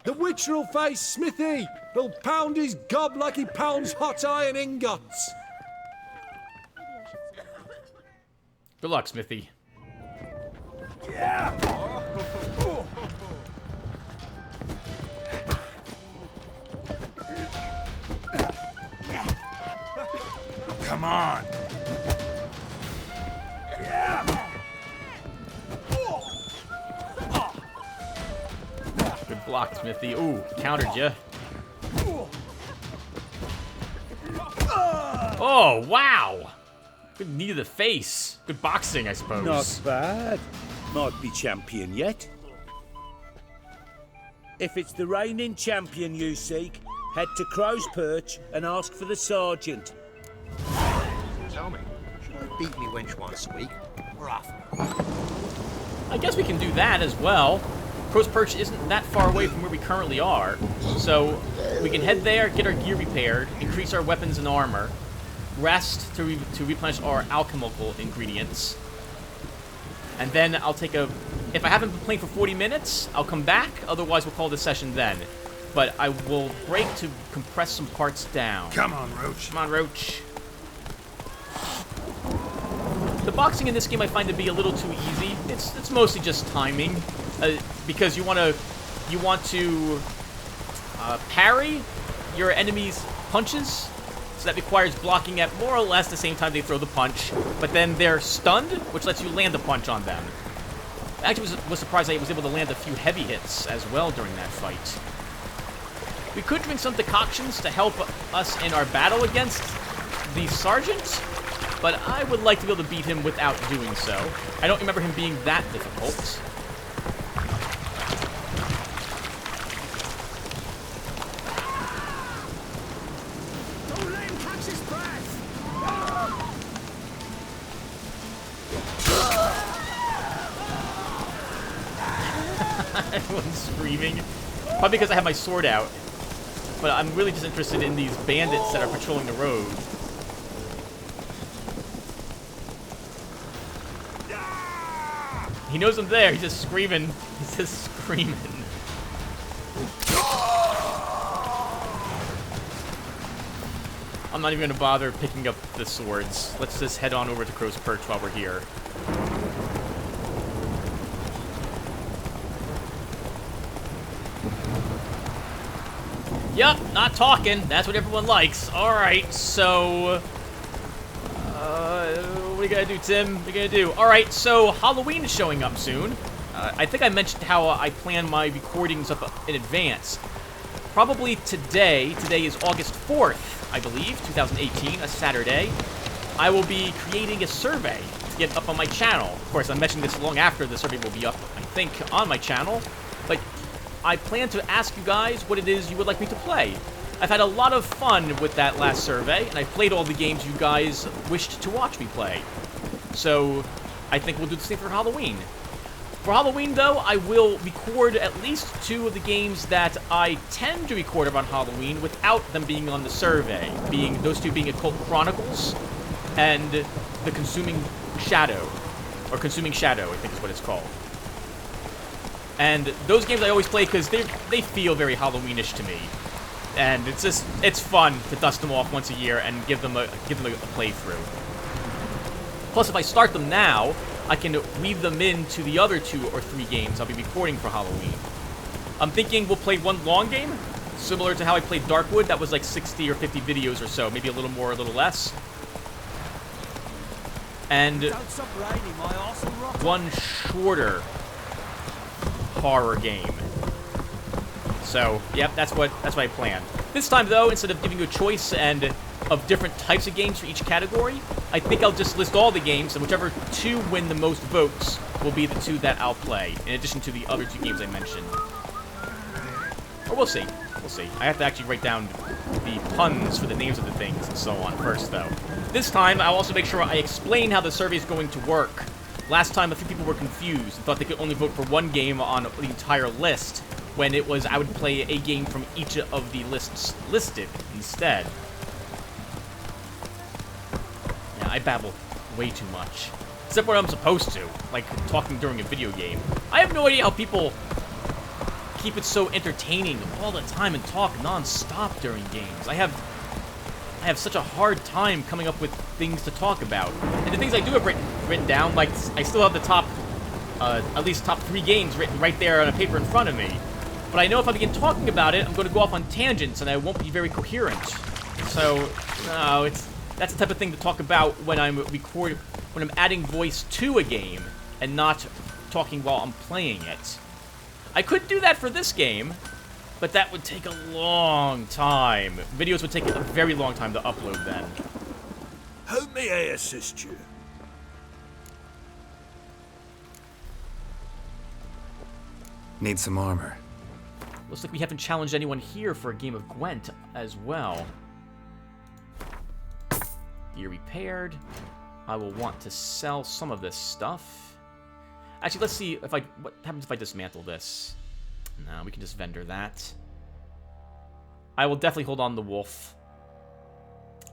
The Witcher will face Smithy. He'll pound his gob like he pounds hot iron ingots. Good luck, Smithy. Come on. Good block, Smithy. Ooh, countered ya. Oh, wow! Good knee to the face. Good boxing, I suppose. Not bad. Might be champion yet. If it's the reigning champion you seek, head to Crow's Perch and ask for the sergeant. Tell me, should I beat me wench once a week? We're off. I guess we can do that as well. Crow's Perch isn't that far away from where we currently are, so we can head there, get our gear repaired, increase our weapons and armor, rest to replenish our alchemical ingredients, and then I'll take a... If I haven't been playing for 40 minutes, I'll come back, otherwise we'll call this session then. But I will break to compress some parts down. Come on, Roach. Come on, Roach. The boxing in this game I find to be a little too easy. It's mostly just timing, because you want to parry your enemy's punches. So that requires blocking at more or less the same time they throw the punch, but then they're stunned, which lets you land a punch on them. I actually was surprised I was able to land a few heavy hits as well during that fight. We could drink some decoctions to help us in our battle against the sergeant, but I would like to be able to beat him without doing so. I don't remember him being that difficult. Don't let him catch his breath! Everyone's screaming. Probably because I have my sword out. But I'm really just interested in these bandits that are patrolling the road. He knows I'm there. He's just screaming. He's just screaming. I'm not even going to bother picking up the swords. Let's just head on over to Crow's Perch while we're here. Yep, not talking. That's what everyone likes. Alright, so... what are you gonna do, Tim? What are you gonna do? Alright, so Halloween is showing up soon. I think I mentioned how I plan my recordings up in advance. Probably today. Today is August 4th, I believe, 2018, a Saturday. I will be creating a survey to get up on my channel. Of course, I'm mentioning this long after the survey will be up, I think, on my channel. But I plan to ask you guys what it is you would like me to play. I've had a lot of fun with that last survey, and I've played all the games you guys wished to watch me play. So, I think we'll do the same for Halloween. For Halloween, though, I will record at least 2 of the games that I tend to record around Halloween without them being on the survey. Those 2 being Occult Chronicles and The Consuming Shadow. Or Consuming Shadow, I think is what it's called. And those games I always play because they feel very Halloweenish to me. And it's fun to dust them off once a year and give them a playthrough. Plus, if I start them now, I can weave them into the other 2 or 3 games I'll be recording for Halloween. I'm thinking we'll play one long game, similar to how I played Darkwood. That was like 60 or 50 videos or so, maybe a little more, a little less. And one shorter horror game. So, yep, that's what I planned. This time, though, instead of giving you a choice and of different types of games for each category, I think I'll just list all the games, and whichever 2 win the most votes will be the 2 that I'll play, in addition to the other 2 games I mentioned. Or we'll see. We'll see. I have to actually write down the puns for the names of the things and so on first, though. This time, I'll also make sure I explain how the survey is going to work. Last time, a few people were confused and thought they could only vote for one game on the entire list, when it was I would play a game from each of the lists listed instead. Yeah, I babble way too much. Except what I'm supposed to, like talking during a video game. I have no idea how people keep it so entertaining all the time and talk non-stop during games. I have such a hard time coming up with things to talk about. And the things I do have written down, like I still have the top, at least top 3 games written right there on a paper in front of me. But I know if I begin talking about it, I'm going to go off on tangents and I won't be very coherent. So, no, that's the type of thing to talk about when I'm adding voice to a game and not talking while I'm playing it. I could do that for this game, but that would take a long time. Videos would take a very long time to upload then. How may I assist you? Need some armor. Looks like we haven't challenged anyone here for a game of Gwent as well. Gear repaired. I will want to sell some of this stuff. Actually, let's see if what happens if I dismantle this. No, we can just vendor that. I will definitely hold on the wolf.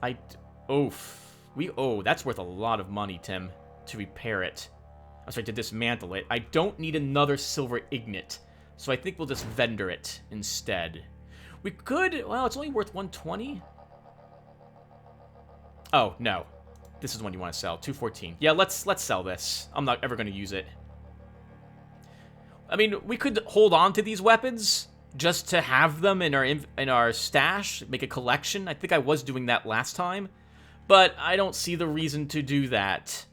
That's worth a lot of money, Tim, to repair it. I'm sorry, to dismantle it. I don't need another silver ignet, so I think we'll just vendor it instead. We could, well, it's only worth 120. Oh, no. This is the one you want to sell, 214. Yeah, let's sell this. I'm not ever going to use it. I mean, we could hold on to these weapons just to have them in our stash, make a collection. I think I was doing that last time, but I don't see the reason to do that.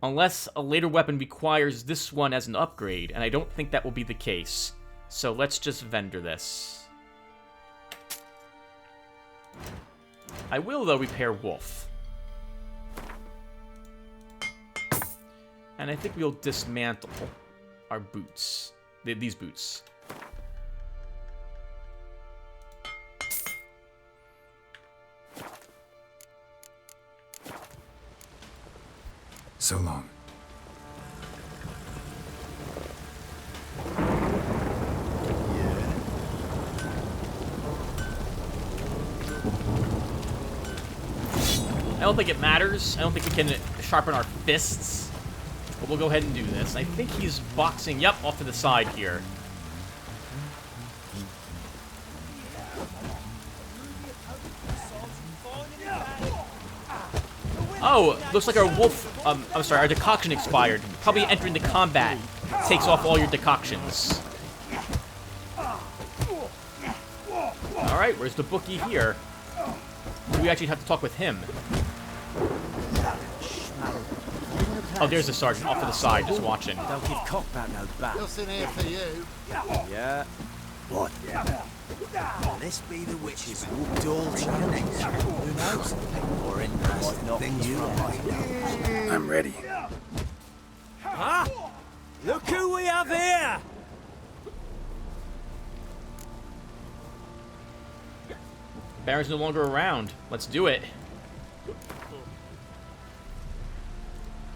Unless a later weapon requires this one as an upgrade, and I don't think that will be the case. So let's just vendor this. I will, though, repair Wolf. And I think we'll dismantle our boots. These boots. So long. I don't think it matters. I don't think we can sharpen our fists. But we'll go ahead and do this. I think he's boxing, yep, off to the side here. Oh, looks like our wolf, I'm sorry, our decoction expired. Probably entering the combat takes off all your decoctions. Alright, where's the bookie here? Do we actually have to talk with him? Oh, there's the sergeant off to the side, just watching. Don't give cock back no back. Nothing here for you. Yeah. What? This be the witches walked all to your next. Who knows? Or interesting things from my nose. I'm ready. Huh? Look who we have here! Baron's no longer around. Let's do it.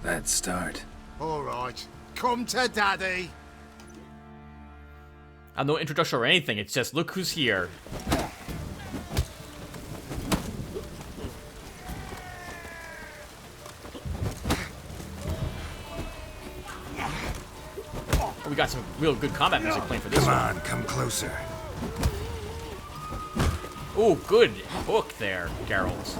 Let's start. All right. Come to daddy. I'm no introduction or anything. It's just, look who's here. We got some real good combat music playing for this Come one. on, come closer. Ooh, good hook there, Geralt.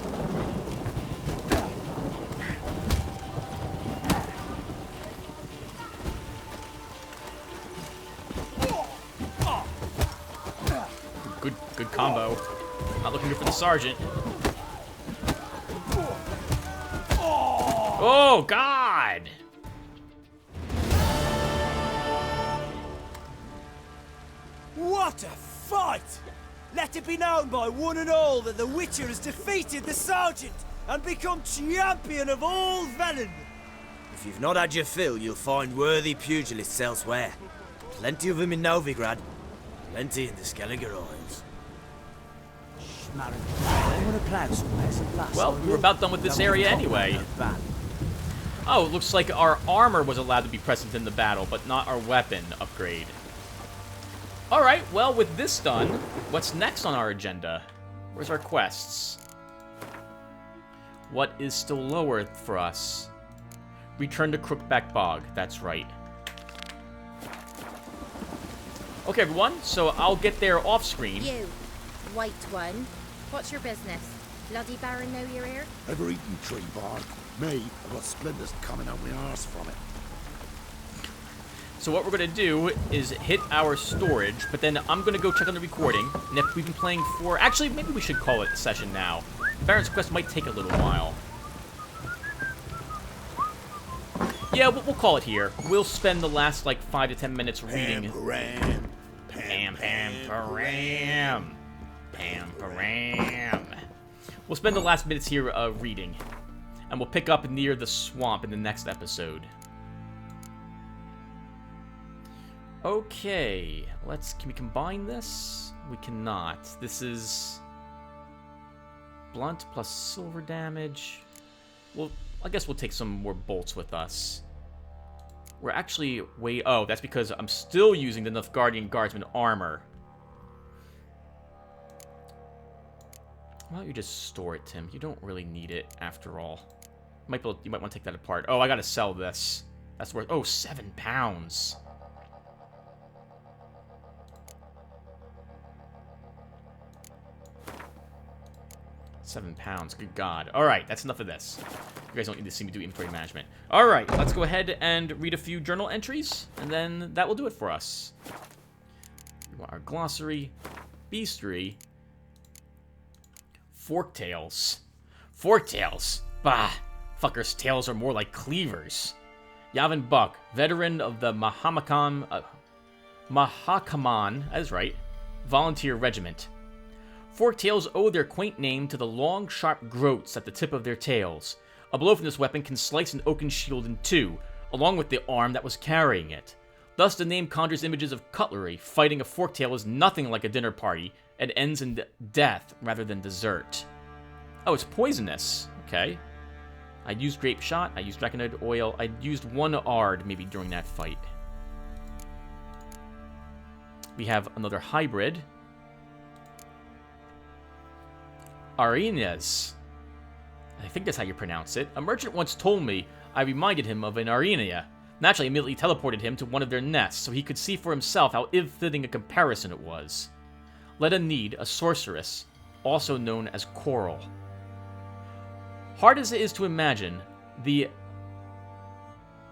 Good combo. Not looking good for the sergeant. Oh, God! What a fight! Let it be known by one and all that the Witcher has defeated the Sergeant and become champion of all Velen. If you've not had your fill, you'll find worthy pugilists elsewhere. Plenty of them in Novigrad, plenty in the Skelliger Isles. Well, we were about done with this area anyway. Oh, it looks like our armor was allowed to be present in the battle, but not our weapon upgrade. Alright, well, with this done, what's next on our agenda? Where's our quests? What is still lower for us? Return to Crookback Bog, that's right. Okay, everyone, so I'll get there off-screen. You, white one, what's your business? Bloody Baron know you're here? Ever eaten tree bark? Me, I've got splinters coming out my arse from it. So what we're going to do is hit our storage, but then I'm going to go check on the recording, and if we've been playing for... Actually, maybe we should call it a session now. Baron's Quest might take a little while. Yeah, we'll call it here. We'll spend the last, like, 5 to 10 minutes reading... Pam. We'll spend the last minutes here reading. And we'll pick up near the swamp in the next episode. Okay, can we combine this? We cannot. This is blunt plus silver damage. Well, I guess we'll take some more bolts with us. We're actually oh, that's because I'm still using the Nilfgaardian Guardsman armor. Why don't you just store it, Tim? You don't really need it, after all. You might want to take that apart. Oh, I gotta sell this. That's worth... Oh, 7 pounds. £7. Good God. Alright, that's enough of this. You guys don't need to see me do inventory management. Alright, let's go ahead and read a few journal entries, and then that will do it for us. We want our glossary, bestiary, forktails. Forktails? Bah! Fuckers' tails are more like cleavers. Yavin Buck, veteran of the Mahakaman, that is right, volunteer regiment. Forktails owe their quaint name to the long, sharp groats at the tip of their tails. A blow from this weapon can slice an oaken shield in two, along with the arm that was carrying it. Thus, the name conjures images of cutlery. Fighting a forktail is nothing like a dinner party, and ends in death rather than dessert. Oh, it's poisonous. Okay. I used grape shot, I used draconite oil, I used 1 ard maybe during that fight. We have another hybrid. Arenas. I think that's how you pronounce it. A merchant once told me I reminded him of an Arena. Naturally, I immediately teleported him to one of their nests so he could see for himself how ill-fitting a comparison it was. Leda Need, a sorceress, also known as Coral. Hard as it is to imagine, the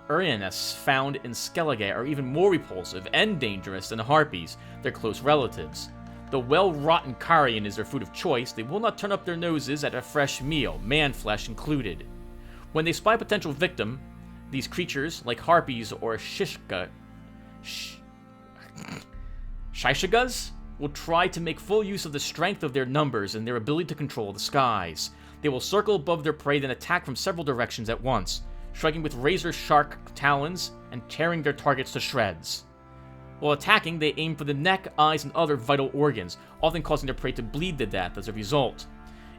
Uranus found in Skellige are even more repulsive and dangerous than harpies, their close relatives. Though well-rotten carrion is their food of choice, they will not turn up their noses at a fresh meal, man flesh included. When they spy a potential victim, these creatures, like harpies or Shishigas, will try to make full use of the strength of their numbers and their ability to control the skies. They will circle above their prey, then attack from several directions at once, striking with razor-sharp talons and tearing their targets to shreds. While attacking, they aim for the neck, eyes, and other vital organs, often causing their prey to bleed to death as a result.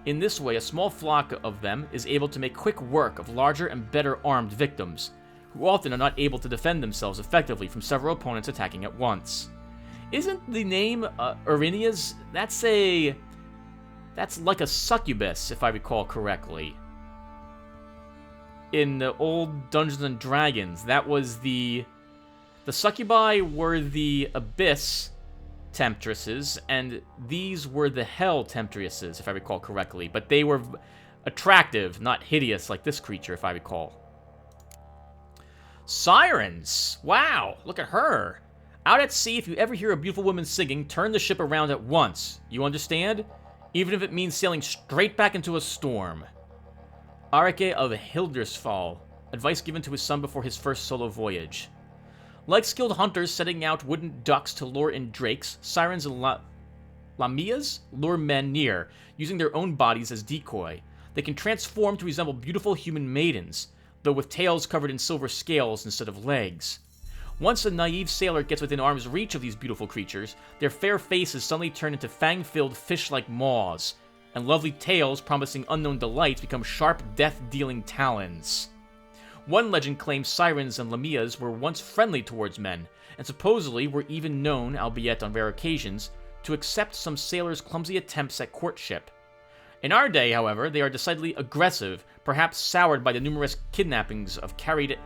In this way, a small flock of them is able to make quick work of larger and better armed victims, who often are not able to defend themselves effectively from several opponents attacking at once. Isn't the name Arinias? That's like a succubus, if I recall correctly. In the old Dungeons and Dragons, that was the succubi were the abyss temptresses, and these were the hell temptresses, if I recall correctly. But they were attractive, not hideous like this creature, if I recall. Sirens! Wow, look at her. Out at sea, if you ever hear a beautiful woman singing, turn the ship around at once. You understand? Even if it means sailing straight back into a storm. Arike of Hildersfall. Advice given to his son before his first solo voyage. Like skilled hunters setting out wooden ducks to lure in drakes, sirens and lamias lure men near, using their own bodies as decoy. They can transform to resemble beautiful human maidens, though with tails covered in silver scales instead of legs. Once a naive sailor gets within arm's reach of these beautiful creatures, their fair faces suddenly turn into fang-filled fish-like maws, and lovely tails promising unknown delights become sharp, death-dealing talons. One legend claims sirens and lamias were once friendly towards men, and supposedly were even known, albeit on rare occasions, to accept some sailors' clumsy attempts at courtship. In our day, however, they are decidedly aggressive, perhaps soured by the numerous kidnappings carried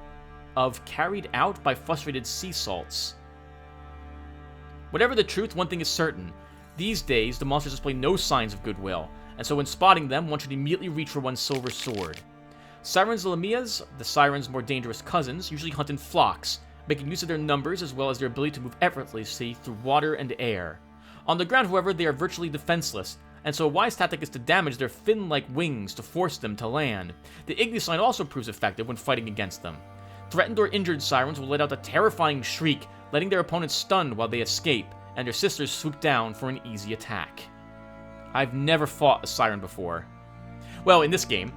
out by frustrated sea salts. Whatever the truth, one thing is certain. These days, the monsters display no signs of goodwill, and so when spotting them, one should immediately reach for one's silver sword. Sirens and lamias, the sirens' more dangerous cousins, usually hunt in flocks, making use of their numbers as well as their ability to move effortlessly through water and air. On the ground, however, they are virtually defenseless, and so a wise tactic is to damage their fin-like wings to force them to land. The Ignus sign also proves effective when fighting against them. Threatened or injured sirens will let out a terrifying shriek, letting their opponents stunned while they escape, and their sisters swoop down for an easy attack. I've never fought a siren before. Well, in this game.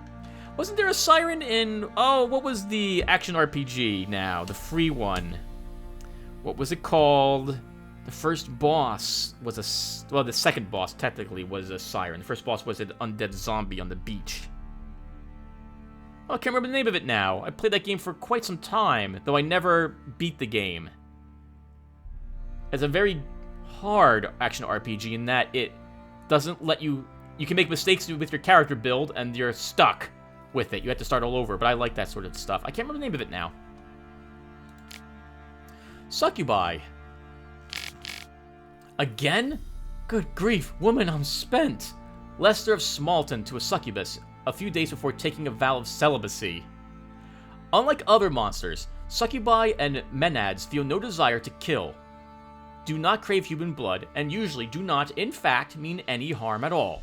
Wasn't there a siren in... Oh, what was the action RPG now? The free one. What was it called? The first boss was a... Well, the second boss, technically, was a siren. The first boss was an undead zombie on the beach. Oh, I can't remember the name of it now. I played that game for quite some time, though I never beat the game. It's a very hard action RPG in that it doesn't let you... You can make mistakes with your character build, and you're stuck with it. You have to start all over, but I like that sort of stuff. I can't remember the name of it now. Succubi. Again? Good grief, woman, I'm spent. Lester of Smalton to a succubus, a few days before taking a vow of celibacy. Unlike other monsters, succubi and menads feel no desire to kill, do not crave human blood, and usually do not, in fact, mean any harm at all.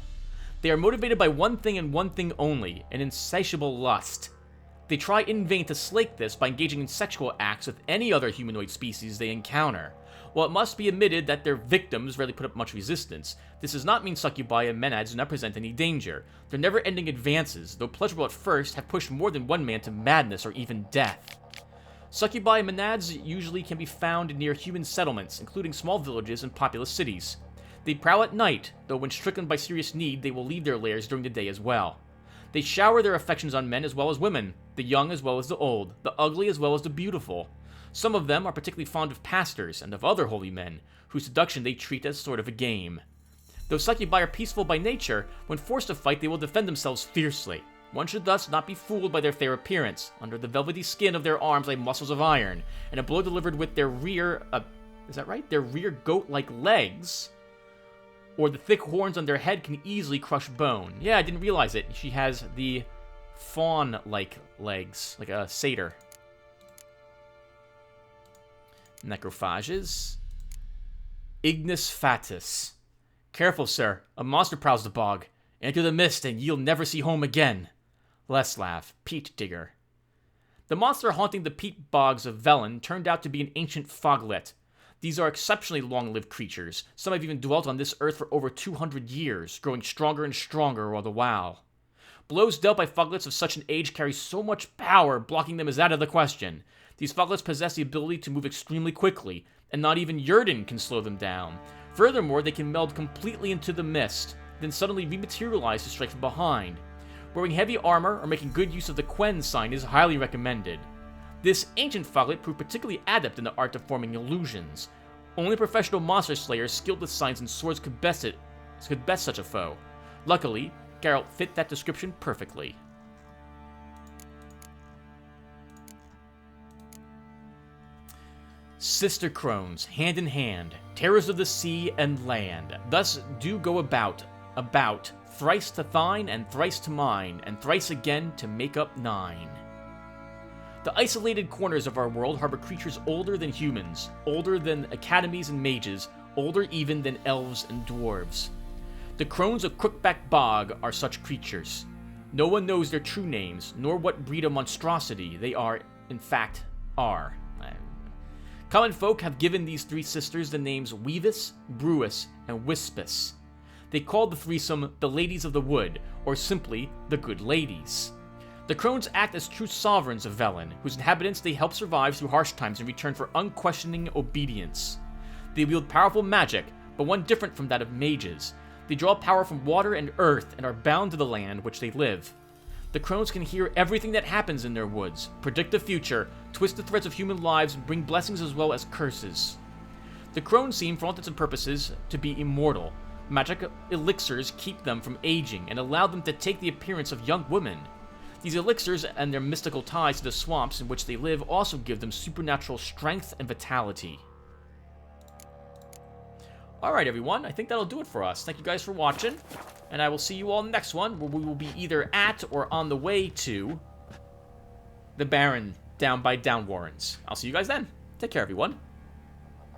They are motivated by one thing and one thing only, an insatiable lust. They try in vain to slake this by engaging in sexual acts with any other humanoid species they encounter. While it must be admitted that their victims rarely put up much resistance, this does not mean succubi and menads do not present any danger. Their never-ending advances, though pleasurable at first, have pushed more than one man to madness or even death. Succubi and menads usually can be found near human settlements, including small villages and populous cities. They prowl at night, though when stricken by serious need, they will leave their lairs during the day as well. They shower their affections on men as well as women, the young as well as the old, the ugly as well as the beautiful. Some of them are particularly fond of pastors and of other holy men, whose seduction they treat as sort of a game. Though succubi are peaceful by nature, when forced to fight they will defend themselves fiercely. One should thus not be fooled by their fair appearance. Under the velvety skin of their arms lay muscles of iron, and a blow delivered with their rear... is that right? Their rear goat-like legs, or the thick horns on their head can easily crush bone. Yeah, I didn't realize it. She has the fawn-like legs, like a satyr. Necrophages. Ignus Fatuus. Careful, sir. A monster prowls the bog. Enter the mist and ye'll never see home again. Leslav, peat digger. The monster haunting the peat bogs of Velen turned out to be an ancient foglet. These are exceptionally long-lived creatures. Some have even dwelt on this earth for over 200 years, growing stronger and stronger all the while. Blows dealt by foglets of such an age carry so much power, blocking them is out of the question. These foglets possess the ability to move extremely quickly, and not even Yrden can slow them down. Furthermore, they can meld completely into the mist, then suddenly rematerialize to strike from behind. Wearing heavy armor or making good use of the Quen sign is highly recommended. This ancient foglet proved particularly adept in the art of forming illusions. Only professional monster slayers skilled with signs and swords could best such a foe. Luckily, Geralt fit that description perfectly. Sister crones, hand in hand, terrors of the sea and land, thus do go about, thrice to thine, and thrice to mine, and thrice again to make up 9. The isolated corners of our world harbor creatures older than humans, older than academies and mages, older even than elves and dwarves. The crones of Crookback Bog are such creatures. No one knows their true names, nor what breed of monstrosity they are, in fact, are. Common folk have given these three sisters the names Weevis, Brewis, and Wispus. They called the threesome the Ladies of the Wood, or simply the Good Ladies. The crones act as true sovereigns of Velen, whose inhabitants they help survive through harsh times in return for unquestioning obedience. They wield powerful magic, but one different from that of mages. They draw power from water and earth and are bound to the land which they live. The crones can hear everything that happens in their woods, predict the future, twist the threads of human lives, and bring blessings as well as curses. The crones seem, for all intents and purposes, to be immortal. Magic elixirs keep them from aging and allow them to take the appearance of young women. These elixirs and their mystical ties to the swamps in which they live also give them supernatural strength and vitality. Alright everyone, I think that'll do it for us. Thank you guys for watching, and I will see you all in the next one, where we will be either at or on the way to the Baron down by Downwarrens. I'll see you guys then. Take care everyone.